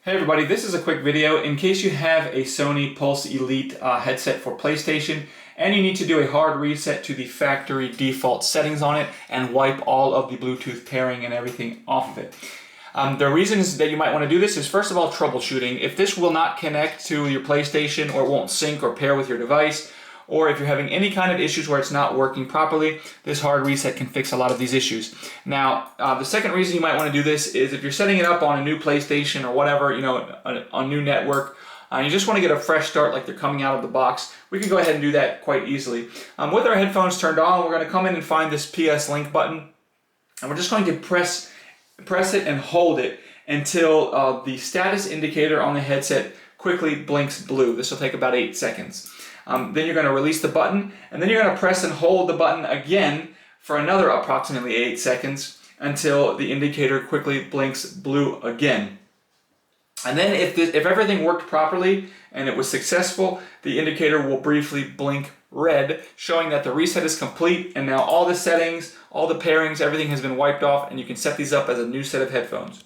Hey everybody, this is a quick video in case you have a Sony Pulse Elite headset for PlayStation and you need to do a hard reset to the factory default settings on it and wipe all of the Bluetooth pairing and everything off of it. The reasons that you might want to do this is, first of all, troubleshooting. If this will not connect to your PlayStation or it won't sync or pair with your device, or if you're having any kind of issues where it's not working properly, this hard reset can fix a lot of these issues. Now, the second reason you might want to do this is if you're setting it up on a new PlayStation or whatever, a new network, and you just want to get a fresh start like they're coming out of the box, we can go ahead and do that quite easily. With our headphones turned on, we're going to come in and find this PS Link button, and we're just going to press it and hold it until the status indicator on the headset quickly blinks blue. This will take about 8 seconds. Then you're going to release the button, and then you're going to press and hold the button again for another approximately 8 seconds until the indicator quickly blinks blue again. And then if everything worked properly and it was successful, the indicator will briefly blink red, showing that the reset is complete, and now all the settings, all the pairings, everything has been wiped off, and you can set these up as a new set of headphones.